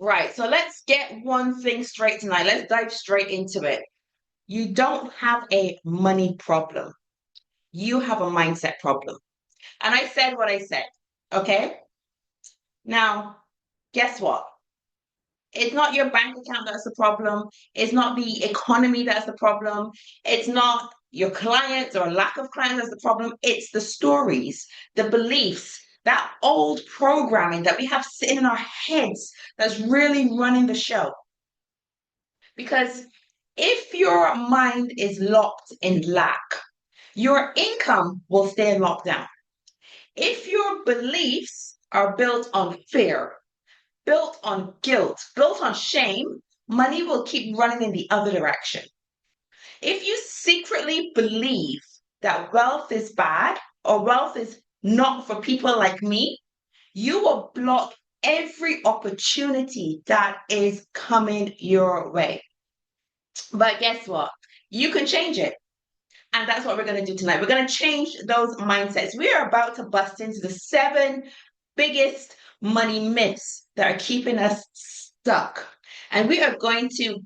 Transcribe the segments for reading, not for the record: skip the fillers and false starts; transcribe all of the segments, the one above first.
Right. So let's get one thing straight tonight. Let's dive straight into it. You don't have a money problem. You have a mindset problem. And I said what I said. Okay. Now, guess what? It's not your bank account that's the problem. It's not the economy that's the problem. It's not your clients or lack of clients that's the problem. It's the stories, the beliefs, that old programming that we have sitting in our heads that's really running the show. Because if your mind is locked in lack, your income will stay in lockdown. If your beliefs are built on fear, built on guilt, built on shame, money will keep running in the other direction. If you secretly believe that wealth is bad or wealth is not for people like me, you will block every opportunity that is coming your way. But guess what? You can change it. And that's what we're going to do tonight. We're going to change those mindsets. We are about to bust into the 7 biggest money myths that are keeping us stuck. And we are going to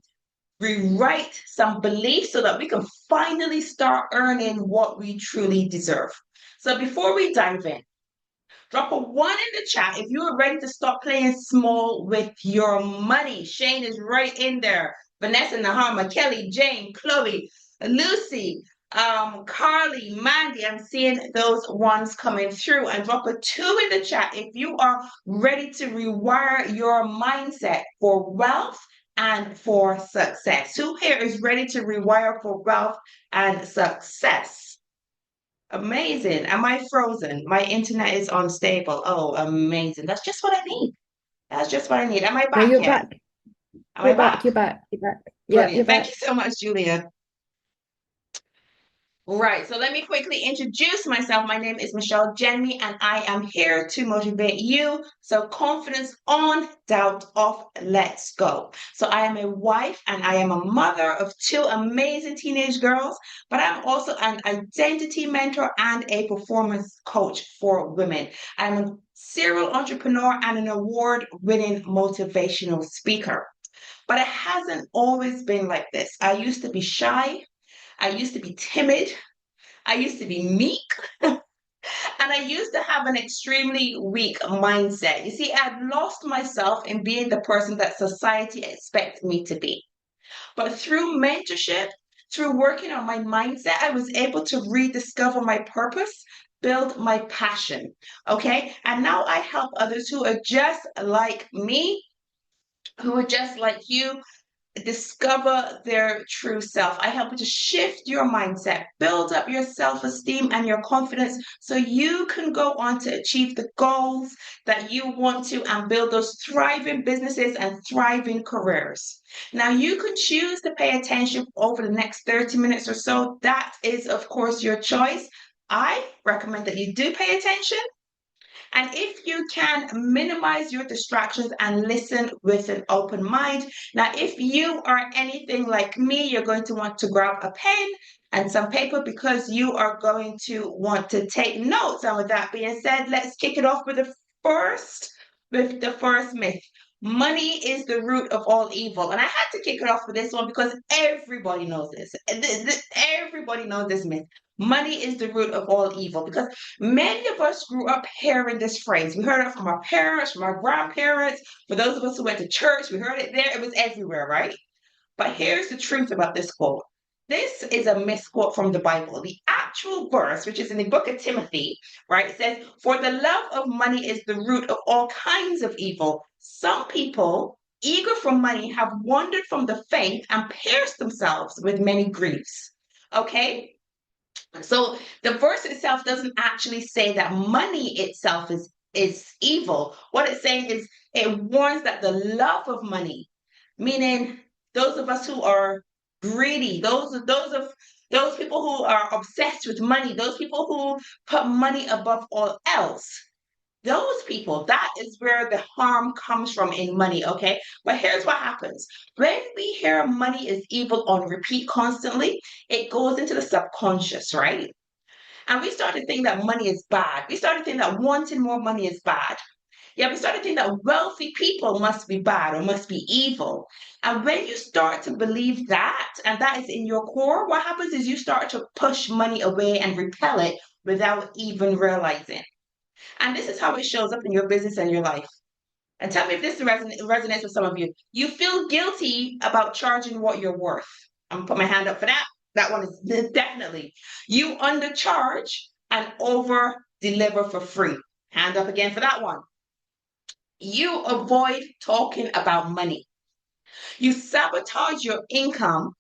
rewrite some beliefs so that we can finally start earning what we truly deserve. So before we dive in, drop a 1 in the chat if you are ready to stop playing small with your money. Shane is right in there. Vanessa, Nahama, Kelly, Jane, Chloe, Lucy, Carly, Mandy. I'm seeing those ones coming through. And drop a 2 in the chat if you are ready to rewire your mindset for wealth and for success. Who here is ready to rewire for wealth and success? Amazing. Am I frozen? My internet is unstable. Oh, amazing. That's just what I need. That's just what I need. Am I No, back you're yet? back. Am I You're back. back? You're back. You're back. Yeah, you're Brilliant. Thank you back. so much, Julia. Right, so let me quickly introduce myself. My name is Michelle Jenny, and I am here to motivate you. So, confidence on, doubt off, let's go. So, I am a wife and I am a mother of 2 amazing teenage girls, but I'm also an identity mentor and a performance coach for women. I'm a serial entrepreneur and an award winning motivational speaker. But it hasn't always been like this. I used to be shy. I used to be timid. I used to be meek. And I used to have an extremely weak mindset. You see, I'd lost myself in being the person that society expects me to be. But through mentorship, through working on my mindset, I was able to rediscover my purpose, build my passion. Okay. And now I help others who are just like me, who are just like you, discover their true self. I help you to shift your mindset, build up your self esteem and your confidence so you can go on to achieve the goals that you want to and build those thriving businesses and thriving careers. Now, you can choose to pay attention over the next 30 minutes or so. That is, of course, your choice. I recommend that you do pay attention and if you can minimize your distractions and listen with an open mind. Now, if you are anything like me, you're going to want to grab a pen and some paper because you are going to want to take notes. And with that being said, let's kick it off with the first myth. Money is the root of all evil. And I had to kick it off with this one because everybody knows this. Everybody knows this myth. Money is the root of all evil because many of us grew up hearing this phrase. We heard it from our parents, from our grandparents. For those of us who went to church, we heard it there. It was everywhere, right? But here's the truth about this quote. This is a misquote from the Bible. The actual verse, which is in the book of Timothy, right, says, "For the love of money is the root of all kinds of evil. Some people, eager for money, have wandered from the faith and pierced themselves with many griefs." Okay? So the verse itself doesn't actually say that money itself is evil. What it's saying is it warns that the love of money, meaning those of us who are greedy, those people who are obsessed with money, those people who put money above all else, those people, that is where the harm comes from in money, okay? But here's what happens. When we hear money is evil on repeat constantly, it goes into the subconscious, right? And we start to think that money is bad. We start to think that wanting more money is bad. Yeah, we start to think that wealthy people must be bad or must be evil. And when you start to believe that, and that is in your core, what happens is you start to push money away and repel it without even realizing. And this is how it shows up in your business and your life. And tell me if this resonates with some of you. You feel guilty about charging what you're worth. I'm gonna put my hand up for that. That one is definitely. You undercharge and over deliver for free. Hand up again for that one. You avoid talking about money. You sabotage your income,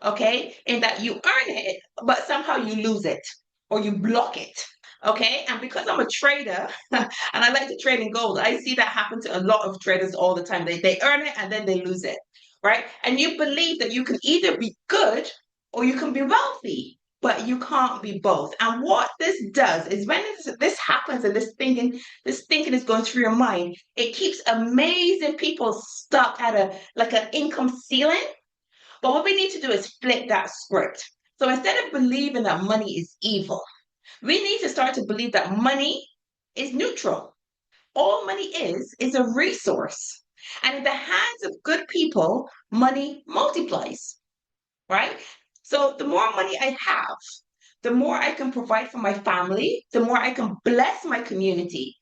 okay, in that you earn it, but somehow you lose it or you block it. Okay. And because I'm a trader and I like to trade in gold, I see that happen to a lot of traders all the time. They earn it and then they lose it. Right. And you believe that you can either be good or you can be wealthy, but you can't be both. And what this does is when this happens and this thinking is going through your mind, it keeps amazing people stuck at a like an income ceiling. But what we need to do is flip that script. So instead of believing that money is evil, we need to start to believe that money is neutral. All money is a resource. And in the hands of good people, money multiplies, right? So the more money I have, the more I can provide for my family, the more I can bless my community,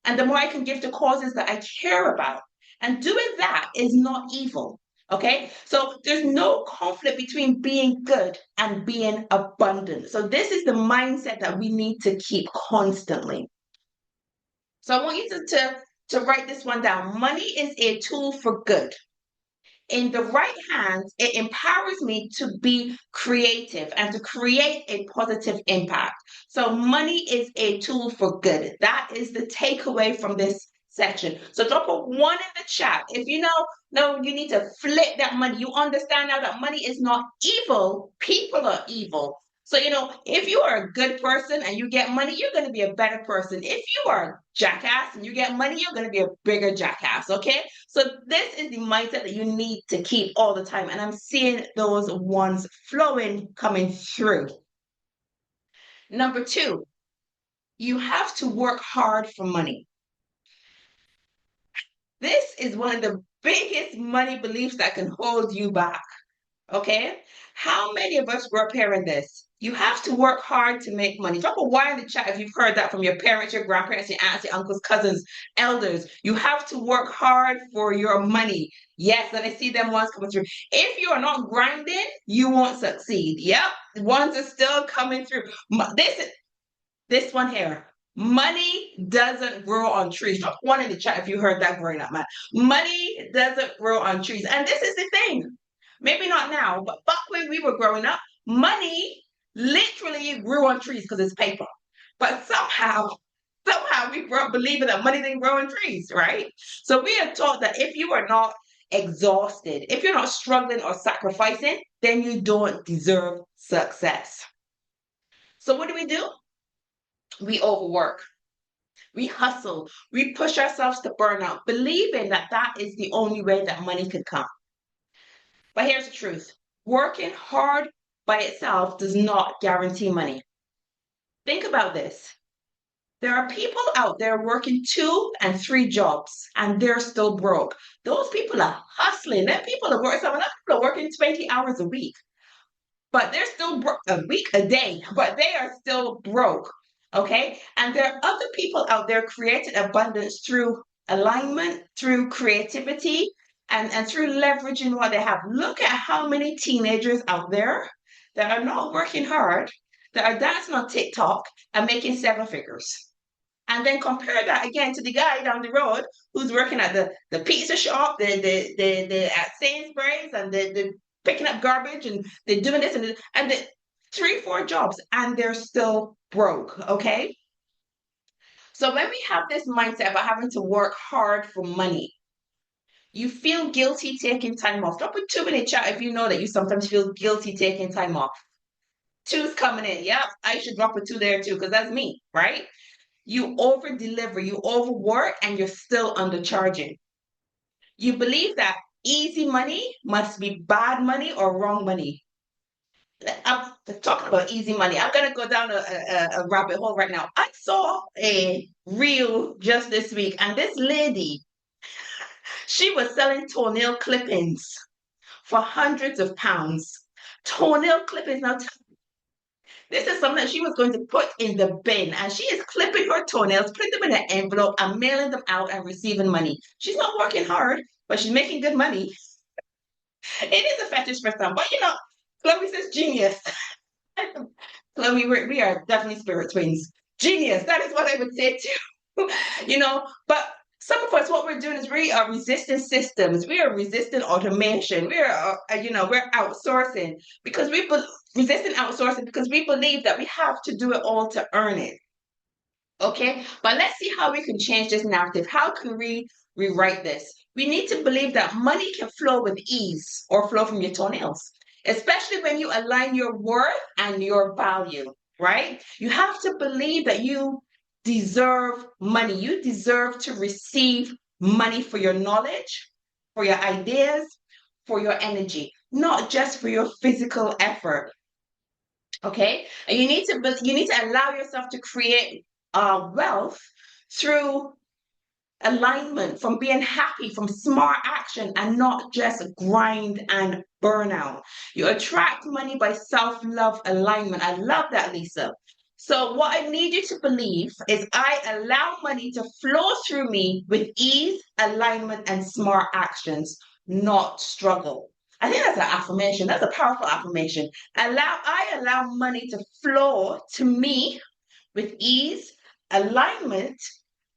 and the more I can give to causes that I care about. And doing that is not evil. Okay, so there's no conflict between being good and being abundant. So this is the mindset that we need to keep constantly. So I want you to write this one down. Money is a tool for good. In the right hands, it empowers me to be creative and to create a positive impact. So money is a tool for good. That is the takeaway from this section. So drop a one in the chat. If you know, no, you need to flip that money. You understand now that money is not evil. People are evil. So, if you are a good person and you get money, you're going to be a better person. If you are a jackass and you get money, you're going to be a bigger jackass. Okay. So this is the mindset that you need to keep all the time. And I'm seeing those ones flowing coming through. Number two, you have to work hard for money. This is one of the biggest money beliefs that can hold you back. Okay. How many of us grew up hearing this? You have to work hard to make money. Drop a Y in the chat if you've heard that from your parents, your grandparents, your aunts, your uncles, cousins, elders. You have to work hard for your money. Yes, and I see them ones coming through. If you are not grinding, you won't succeed. Yep, ones are still coming through. This one here. Money doesn't grow on trees. Drop one in the chat if you heard that growing up, man. Money doesn't grow on trees. And this is the thing. Maybe not now, but back when we were growing up, money literally grew on trees because it's paper. But somehow we grew up believing that money didn't grow on trees, right? So we are taught that if you are not exhausted, if you're not struggling or sacrificing, then you don't deserve success. So what do? We overwork. We hustle. We push ourselves to burnout, believing that that is the only way that money could come. But here's the truth. Working hard by itself does not guarantee money. Think about this. There are people out there working 2 and 3 jobs and they're still broke. Those people are hustling. There are people that work, some of them people are working 20 hours a week, but they're still broke a day, but they are still broke. Okay. And there are other people out there creating abundance through alignment, through creativity, and through leveraging what they have. Look at how many teenagers out there that are not working hard, that are dancing on TikTok and making 7 figures. And then compare that again to the guy down the road who's working at the pizza shop, the at Sainsbury's, and the picking up garbage, and they're doing this and the 3-4 jobs, and they're still broke. Okay. So when we have this mindset about having to work hard for money, you feel guilty taking time off. Drop a 2 in the chat if you know that you sometimes feel guilty taking time off. 2's coming in. Yep, I should drop a 2 there too, because that's me, right? You over deliver, you overwork, and you're still undercharging. You believe that easy money must be bad money or wrong money. I'm talking about easy money. I'm gonna go down a rabbit hole right now. I saw a reel just this week, and this lady, she was selling toenail clippings for hundreds of pounds. Toenail clippings. Now, this is something that she was going to put in the bin, and she is clipping her toenails, putting them in an envelope, and mailing them out and receiving money. She's not working hard, but she's making good money. It is a fetish for some, but Chloe says genius. Chloe, we are definitely spirit twins. Genius. That is what I would say too. But some of us, what we're doing is we are resisting systems. We are resisting automation. We're outsourcing because resisting outsourcing because we believe that we have to do it all to earn it. Okay, but let's see how we can change this narrative. How can we rewrite this? We need to believe that money can flow with ease or flow from your toenails, especially when you align your worth and your value, right? You have to believe that you deserve money. You deserve to receive money for your knowledge, for your ideas, for your energy, not just for your physical effort. Okay, and you need to allow yourself to create wealth through alignment, from being happy, from smart action, and not just grind and burnout. You attract money by self-love alignment. I love that, Lisa. So what I need you to believe is I allow money to flow through me with ease, alignment, and smart actions, not struggle. I think that's an affirmation. That's a powerful affirmation. I allow money to flow to me with ease, alignment,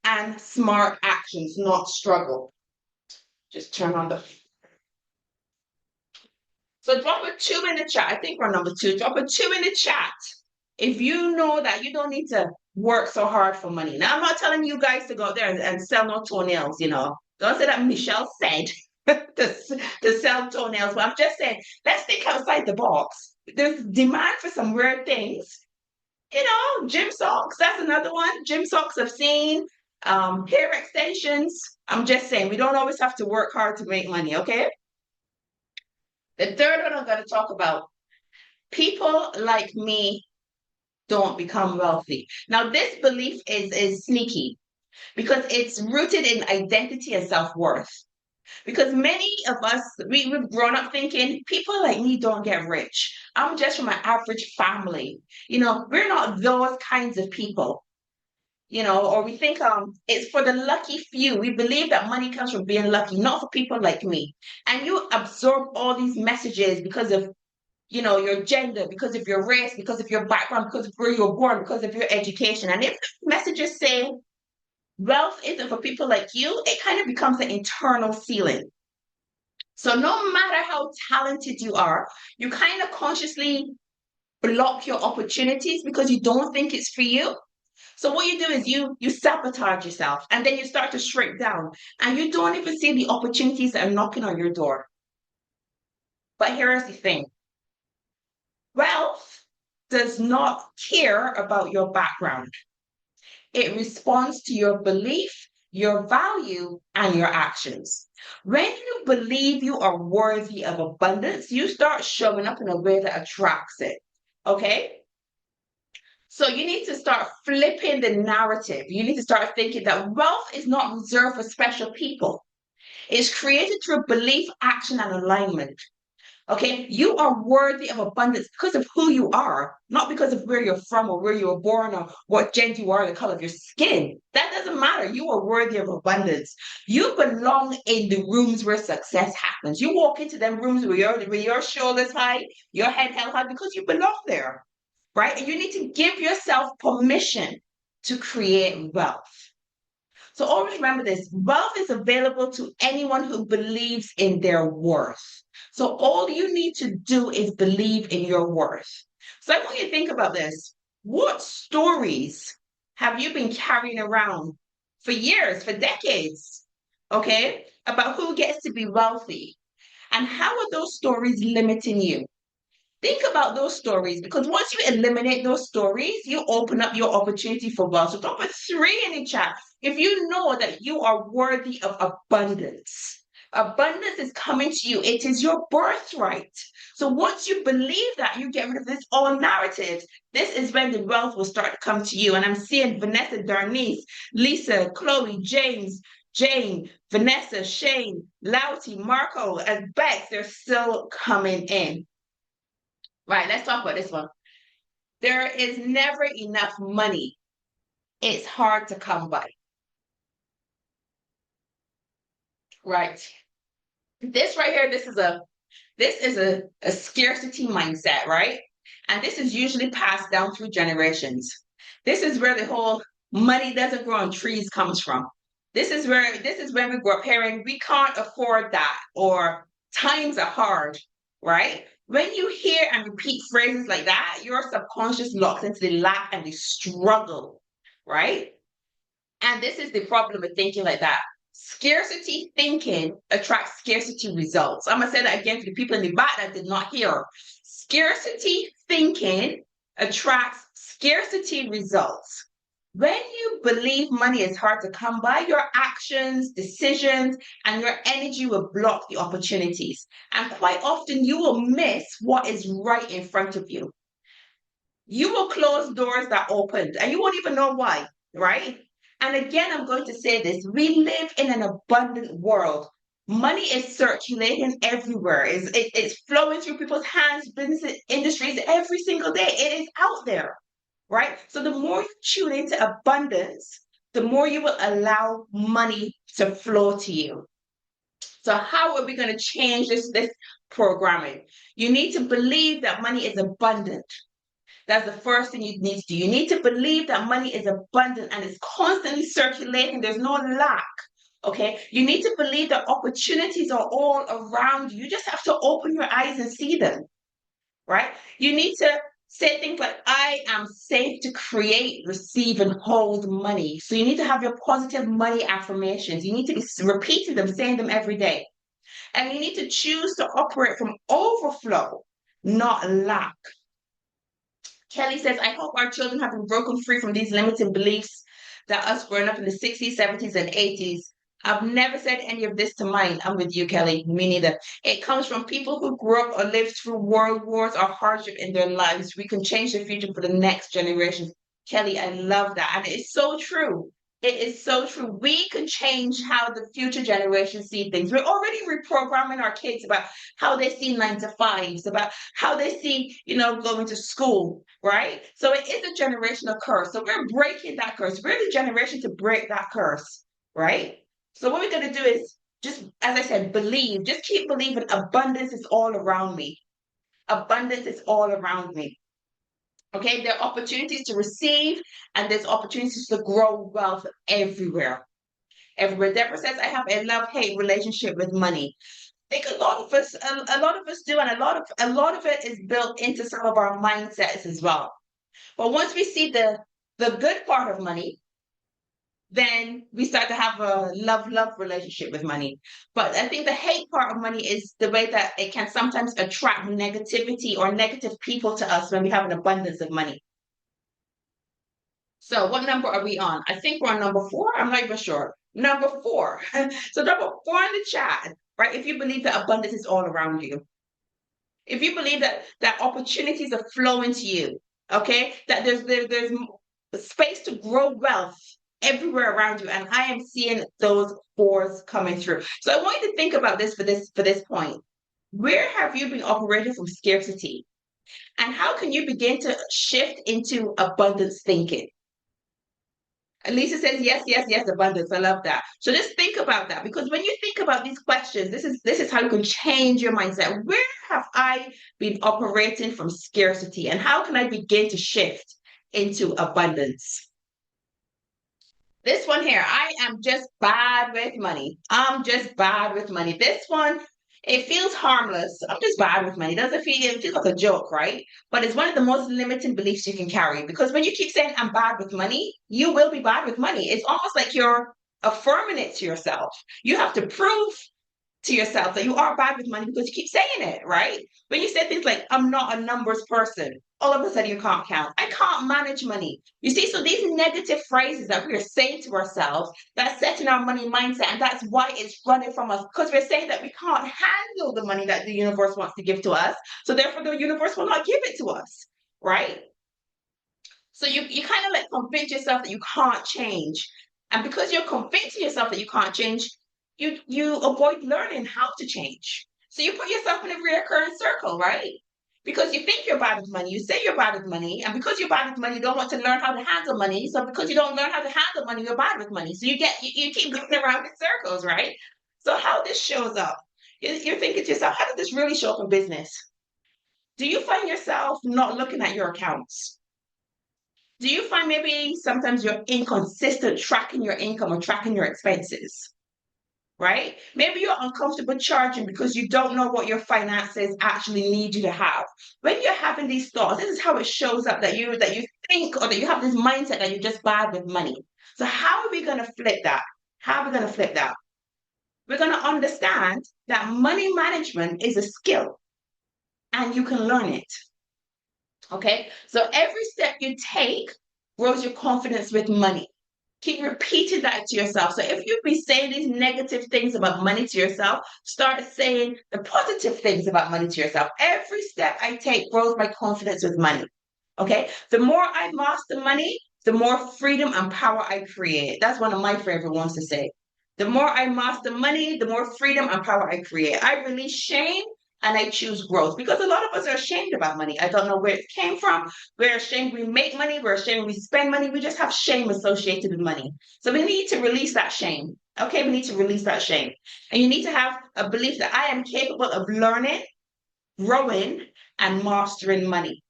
and smart actions, not struggle. Just turn on the. So drop a 2 in the chat. I think we're number 2. Drop a 2 in the chat if you know that you don't need to work so hard for money. Now, I'm not telling you guys to go out there and sell no toenails, Don't say that Michelle said to sell toenails, but I'm just saying, let's think outside the box. There's demand for some weird things. Gym socks, that's another one. Gym socks I've seen. Hair extensions. I'm just saying, we don't always have to work hard to make money, okay? The third one I'm going to talk about, people like me don't become wealthy. Now, this belief is sneaky because it's rooted in identity and self-worth. Because many of us, we've grown up thinking people like me don't get rich. I'm just from an average family. We're not those kinds of people. Or we think it's for the lucky few. We believe that money comes from being lucky, not for people like me. And you absorb all these messages because of your gender, because of your race, because of your background, because of where you're born, because of your education. And if messages say wealth isn't for people like you, it kind of becomes an internal ceiling. So no matter how talented you are, you kind of consciously block your opportunities because you don't think it's for you. So what you do is you sabotage yourself, and then you start to shrink down, and you don't even see the opportunities that are knocking on your door. But here's the thing. Wealth does not care about your background. It responds to your belief, your value, and your actions. When you believe you are worthy of abundance, you start showing up in a way that attracts it. Okay? So you need to start flipping the narrative. You need to start thinking that wealth is not reserved for special people. It's created through belief, action, and alignment. Okay, you are worthy of abundance because of who you are, not because of where you're from or where you were born or what gender you are, the color of your skin. That doesn't matter. You are worthy of abundance. You belong in the rooms where success happens. You walk into them rooms where your shoulders high, your head held high because you belong there, right? And you need to give yourself permission to create wealth. So always remember this, wealth is available to anyone who believes in their worth. So all you need to do is believe in your worth. So I want you to think about this. What stories have you been carrying around for years, for decades, okay, about who gets to be wealthy? And how are those stories limiting you? Think about those stories, because once you eliminate those stories, you open up your opportunity for wealth. So drop a 3 in the chat if you know that you are worthy of abundance. Abundance is coming to you. It is your birthright. So once you believe that, you get rid of this old narrative. This is when the wealth will start to come to you. And I'm seeing Vanessa, Darnice, Lisa, Chloe, James, Jane, Vanessa, Shane, Lauty, Marco, and Bex. They're still coming in. Right, let's talk about this one. There is never enough money. It's hard to come by. Right. This right here, this is a scarcity mindset, right? And this is usually passed down through generations. This is where the whole money doesn't grow on trees comes from. This is when we grow up hearing we can't afford that or times are hard, right? When you hear and repeat phrases like that, your subconscious locks into the lack and the struggle, right? And this is the problem with thinking like that. Scarcity thinking attracts scarcity results. I'm going to say that again for the people in the back that did not hear. Scarcity thinking attracts scarcity results. When you believe money is hard to come by, your actions, decisions, and your energy will block the opportunities. And quite often, you will miss what is right in front of you. You will close doors that opened, and you won't even know why, right? And again, I'm going to say this. We live in an abundant world. Money is circulating everywhere. It's flowing through people's hands, business industries every single day. It is out there, right? So the more you tune into abundance, the more you will allow money to flow to you. So how are we going to change this programming? You need to believe that money is abundant. That's the first thing you need to do. You need to believe that money is abundant and it's constantly circulating. There's no lack. Okay. You need to believe that opportunities are all around you. You just have to open your eyes and see them. Right? You need to say things like, I am safe to create, receive, and hold money. So you need to have your positive money affirmations. You need to be repeating them, saying them every day. And you need to choose to operate from overflow, not lack. Kelly says, I hope our children have been broken free from these limiting beliefs that us growing up in the 60s, 70s, and 80s. I've never said any of this to mine. I'm with you, Kelly. Me neither. It comes from people who grew up or lived through world wars or hardship in their lives. We can change the future for the next generation. Kelly, I love that. And it's so true. It is so true. We can change how the future generations see things. We're already reprogramming our kids about how they see 9 to 5s, about how they see, going to school, right? So it is a generational curse. So we're breaking that curse. We're the generation to break that curse, right? So what we're going to do is just, as I said, believe. Just keep believing abundance is all around me. Abundance is all around me. Okay, there are opportunities to receive and there's opportunities to grow wealth everywhere. Everywhere. Deborah says, I have a love-hate relationship with money. I think a lot of us do, and a lot of it is built into some of our mindsets as well. But once we see the good part of money, then we start to have a love relationship with money. But I think the hate part of money is the way that it can sometimes attract negativity or negative people to us when we have an abundance of money. So what number are we on? I think we're on number 4. I'm not even sure. Number 4. So number 4 in the chat, right? If you believe that abundance is all around you, if you believe that opportunities are flowing to you, okay, that there's space to grow wealth everywhere around you, and I am seeing those 4s coming through. So I want you to think about this for this point. Where have you been operating from scarcity, and how can you begin to shift into abundance thinking? And Lisa says, yes, yes, yes, abundance. I love that. So just think about that, because when you think about these questions, this is how you can change your mindset. Where have I been operating from scarcity, and how can I begin to shift into abundance? This one here, I am just bad with money. I'm just bad with money. This one, it feels harmless. I'm just bad with money. It feels like a joke, right? But it's one of the most limiting beliefs you can carry, because when you keep saying I'm bad with money, you will be bad with money. It's almost like you're affirming it to yourself. You have to prove to yourself that you are bad with money because you keep saying it, right? When you say things like, I'm not a numbers person, all of a sudden you can't count. I can't manage money. You see, so these negative phrases that we're saying to ourselves, that's setting our money mindset, and that's why it's running from us, because we're saying that we can't handle the money that the universe wants to give to us. So therefore the universe will not give it to us, right? So you kind of like convince yourself that you can't change. And because you're convincing yourself that you can't change, you avoid learning how to change. So you put yourself in a recurring circle, right? Because you think you're bad with money, you say you're bad with money, and because you're bad with money, you don't want to learn how to handle money. So because you don't learn how to handle money, you're bad with money. So you keep going around in circles, right? So how this shows up, you're thinking to yourself, how does this really show up in business? Do you find yourself not looking at your accounts? Do you find maybe sometimes you're inconsistent tracking your income or tracking your expenses? Right? Maybe you're uncomfortable charging because you don't know what your finances actually need you to have. When you're having these thoughts, this is how it shows up that you think, or that you have this mindset that you're just bad with money. So how are we going to flip that? How are we going to flip that? We're going to understand that money management is a skill and you can learn it. Okay? So every step you take grows your confidence with money. Keep repeating that to yourself. So if you've been saying these negative things about money to yourself, start saying the positive things about money to yourself. Every step I take grows my confidence with money. Okay? The more I master money, the more freedom and power I create. That's one of my favorite ones to say. The more I master money, the more freedom and power I create. I release shame and I choose growth, because a lot of us are ashamed about money. I don't know where it came from. We're ashamed we make money. We're ashamed we spend money. We just have shame associated with money. So we need to release that shame. Okay, we need to release that shame. And you need to have a belief that I am capable of learning, growing, and mastering money.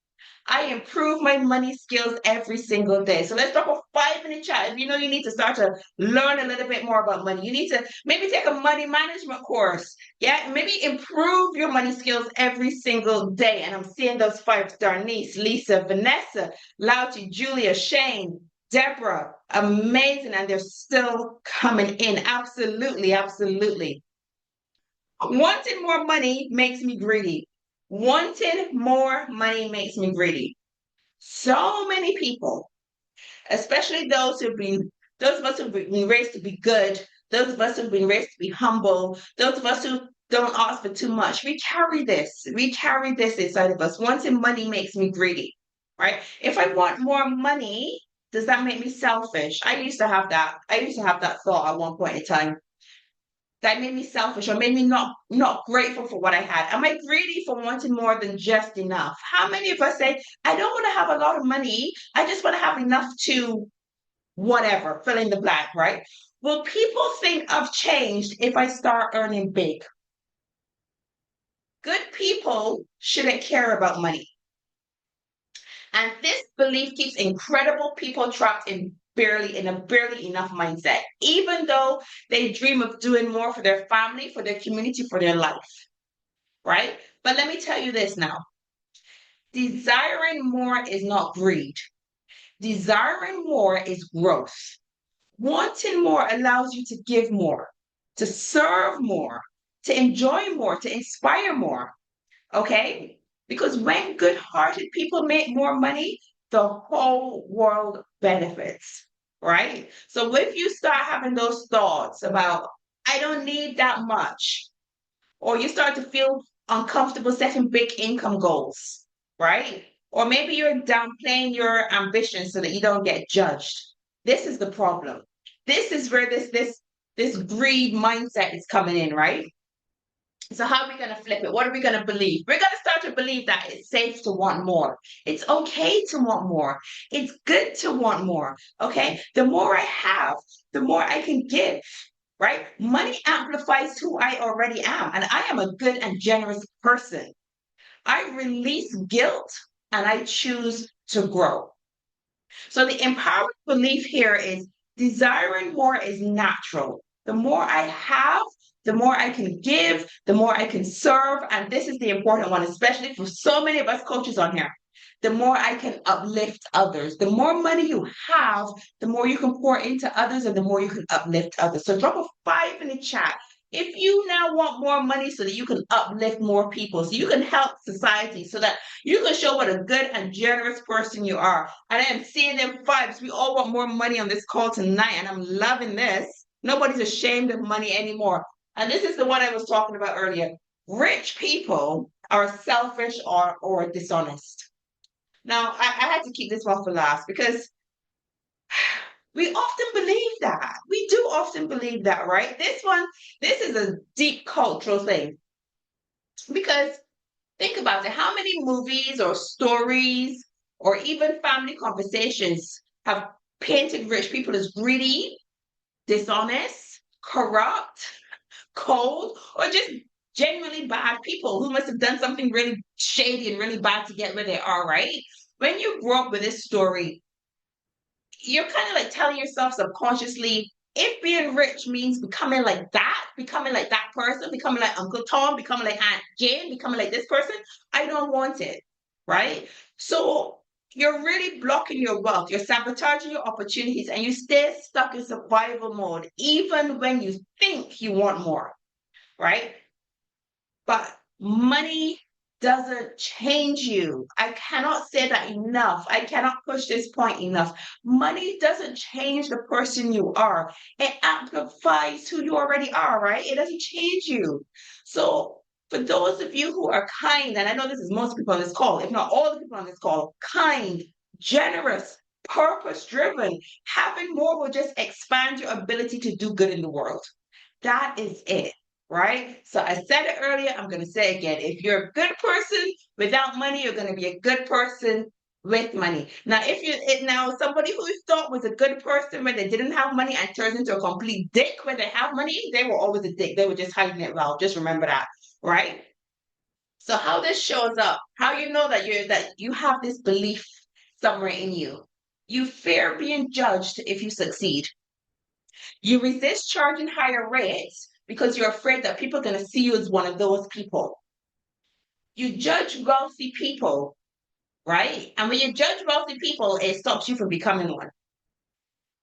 I improve my money skills every single day. So let's talk a 5-minute chat. If you know you need to start to learn a little bit more about money, you need to maybe take a money management course. Yeah, maybe improve your money skills every single day. And I'm seeing those 5-star: Niece, Lisa, Vanessa, Lauti, Julia, Shane, Deborah. Amazing. And they're still coming in. Absolutely, absolutely. Wanting more money makes me greedy. Wanting more money makes me greedy. So many people, especially those of us who've been raised to be good, those of us who've been raised to be humble, those of us who don't ask for too much, we carry this. We carry this inside of us. Wanting money makes me greedy, right? If I want more money, does that make me selfish? I used to have that. I used to have that thought at one point in time. That made me selfish, or made me not grateful for what I had. Am I greedy for wanting more than just enough? How many of us say, I don't want to have a lot of money, I just want to have enough to whatever, fill in the blank, right? Will people think I've changed if I start earning big? Good people shouldn't care about money. And this belief keeps incredible people trapped in a barely enough mindset, even though they dream of doing more for their family, for their community, for their life, right? But let me tell you this now. Desiring more is not greed. Desiring more is growth. Wanting more allows you to give more, to serve more, to enjoy more, to inspire more, okay? Because when good-hearted people make more money, the whole world benefits, right? So if you start having those thoughts about, I don't need that much, or you start to feel uncomfortable setting big income goals, right? Or maybe you're downplaying your ambitions so that you don't get judged. This is the problem. This is where this greed mindset is coming in, right? So how are we going to flip it? What are we going to believe? We're going to start to believe that it's safe to want more. It's okay to want more. It's good to want more. Okay. The more I have, the more I can give, right? Money amplifies who I already am. And I am a good and generous person. I release guilt and I choose to grow. So the empowering belief here is desiring more is natural. The more I have, the more I can give, the more I can serve. And this is the important one, especially for so many of us coaches on here. The more I can uplift others. The more money you have, the more you can pour into others and the more you can uplift others. So drop a 5 in the chat If you now want more money so that you can uplift more people, so you can help society, so that you can show what a good and generous person you are. And I am seeing them vibes. We all want more money on this call tonight, and I'm loving this. Nobody's ashamed of money anymore. And this is the one I was talking about earlier. Rich people are selfish or dishonest. Now, I had to keep this one for last because we often believe that. We do often believe that, right? This is a deep cultural thing because think about it. How many movies or stories or even family conversations have painted rich people as greedy, dishonest, corrupt, cold, or just genuinely bad people who must have done something really shady and really bad to get where they are, right? When you grow up with this story, you're kind of like telling yourself subconsciously, if being rich means becoming like that person, becoming like Uncle Tom, becoming like Aunt Jane, becoming like this person, I don't want it, right? So you're really blocking your wealth, you're sabotaging your opportunities, and you stay stuck in survival mode, even when you think you want more, right? But money doesn't change you. I cannot say that enough. I cannot push this point enough. Money doesn't change the person you are. It amplifies who you already are, right? It doesn't change you. So for those of you who are kind, and I know this is most people on this call, if not all the people on this call, kind, generous, purpose driven, having more will just expand your ability to do good in the world. That is it, right? So I said it earlier, I'm going to say it again. If you're a good person without money, you're going to be a good person with money. Now, now somebody who you thought was a good person when they didn't have money and turns into a complete dick when they have money, they were always a dick. They were just hiding it well. Just remember that, right? So how this shows up, how you know that you have this belief somewhere in you. You fear being judged if you succeed. You resist charging higher rates because you're afraid that people are going to see you as one of those people. You judge wealthy people, right? And when you judge wealthy people, it stops you from becoming one.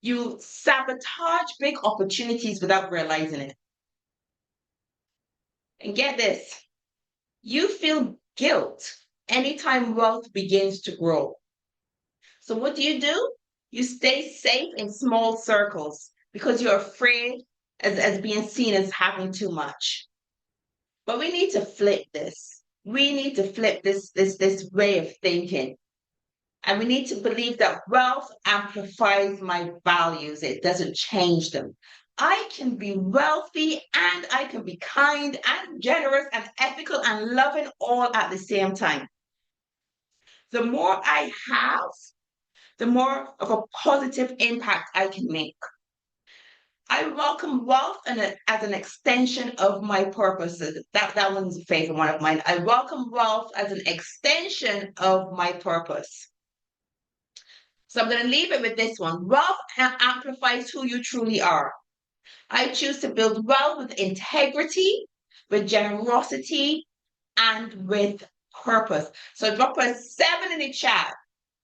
You sabotage big opportunities without realizing it. And get this, you feel guilt anytime wealth begins to grow. So what do? You stay safe in small circles because you're afraid as being seen as having too much. But we need to flip this. We need to flip this way of thinking. And we need to believe that wealth amplifies my values. It doesn't change them. I can be wealthy and I can be kind and generous and ethical and loving all at the same time. The more I have, the more of a positive impact I can make. I welcome wealth as an extension of my purposes. That one's a favorite one of mine. I welcome wealth as an extension of my purpose. So I'm going to leave it with this one. Wealth amplifies who you truly are. I choose to build wealth with integrity, with generosity, and with purpose. So drop a 7 in the chat.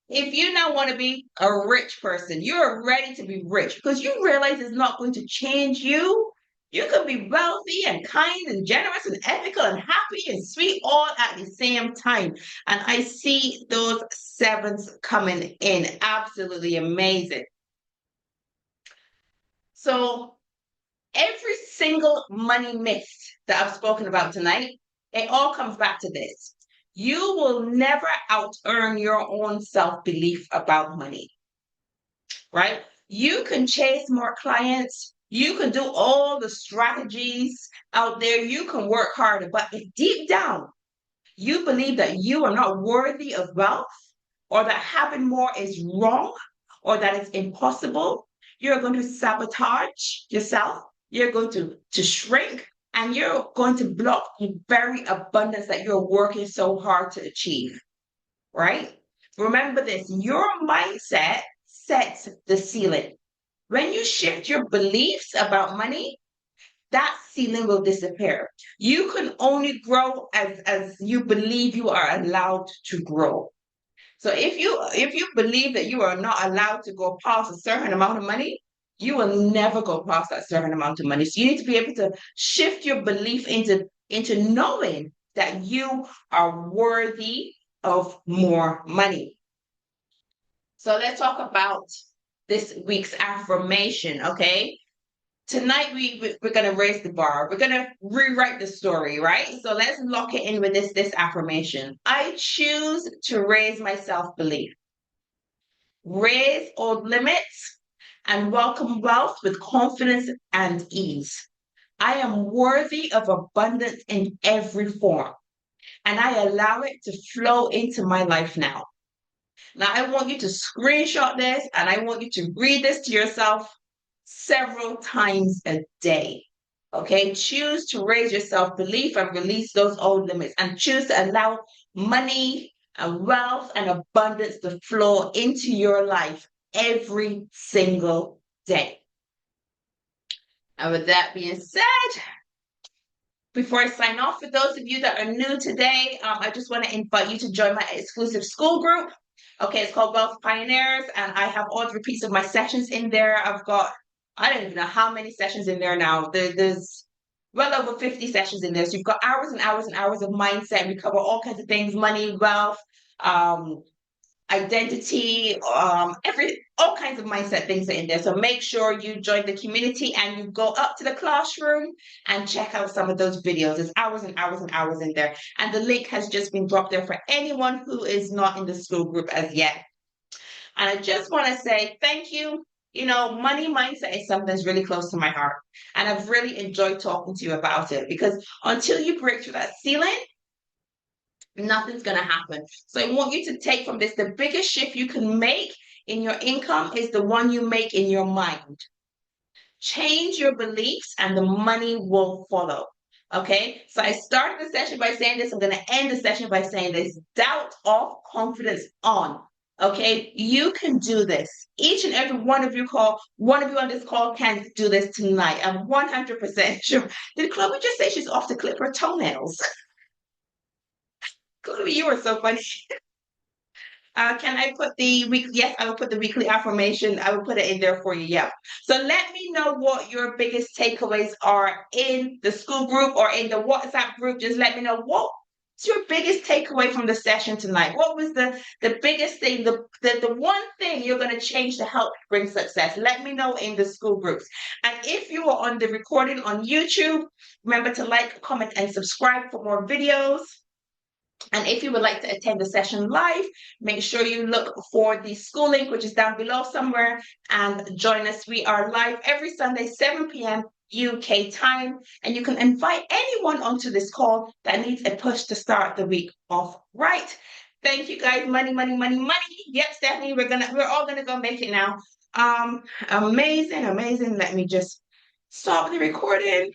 If you now want to be a rich person, you're ready to be rich because you realize it's not going to change you. You can be wealthy and kind and generous and ethical and happy and sweet all at the same time. And I see those 7s coming in. Absolutely amazing. So every single money myth that I've spoken about tonight, it all comes back to this. You will never out-earn your own self-belief about money, right? You can chase more clients. You can do all the strategies out there. You can work harder. But if deep down you believe that you are not worthy of wealth or that having more is wrong or that it's impossible, you're going to sabotage yourself. You're going to shrink and you're going to block the very abundance that you're working so hard to achieve, right? Remember this, your mindset sets the ceiling. When you shift your beliefs about money, that ceiling will disappear. You can only grow as you believe you are allowed to grow. So if you believe that you are not allowed to go past a certain amount of money, You will never go past that certain amount of money. So you need to be able to shift your belief into knowing that you are worthy of more money. So let's talk about this week's affirmation, okay? Tonight we're gonna raise the bar. We're gonna rewrite the story, right? So let's lock it in with this affirmation. I choose to raise my self-belief, raise old limits, and welcome wealth with confidence and ease. I am worthy of abundance in every form, and I allow it to flow into my life now. Now, I want you to screenshot this and I want you to read this to yourself several times a day. Okay, choose to raise your self belief and release those old limits, and choose to allow money and wealth and abundance to flow into your life every single day. And with that being said, before I sign off, for those of you that are new today, I just want to invite you to join my exclusive school group. Okay, it's called Wealth Pioneers, and I have all the repeats of my sessions in there. I've got, I don't even know how many sessions in there now. There's well over 50 sessions in there. So you've got hours and hours and hours of mindset. We cover all kinds of things, money, wealth, identity, all kinds of mindset things are in there. So make sure you join the community and you go up to the classroom and check out some of those videos. There's hours and hours and hours in there. And the link has just been dropped there for anyone who is not in the school group as yet. And I just want to say thank you. You know, money mindset is something that's really close to my heart. And I've really enjoyed talking to you about it, because until you break through that ceiling, nothing's going to happen. So I want you to take from this, the biggest shift you can make in your income is the one you make in your mind. Change your beliefs and the money will follow. Okay, so I started the session by saying this. I'm going to end the session by saying this: doubt off, confidence on. Okay, you can do this. Each and every one of you on this call can do this tonight. I'm 100% sure. Did Chloe just say she's off to clip her toenails? Chloe, you were so funny. Can I put the weekly? Yes, I will put the weekly affirmation. I will put it in there for you. Yeah. So let me know what your biggest takeaways are in the school group or in the WhatsApp group. Just let me know what's your biggest takeaway from the session tonight. What was the biggest thing, the one thing you're going to change to help bring success? Let me know in the school groups. And if you are on the recording on YouTube, remember to like, comment, and subscribe for more videos. And if you would like to attend the session live, make sure you look for the school link, which is down below somewhere, and join us. We are live every Sunday, 7 p.m. UK time, and you can invite anyone onto this call that needs a push to start the week off right. Thank you guys. Money, money, money, money. Yep, Stephanie, we're all gonna go make it now. Amazing, amazing. Let me just stop the recording.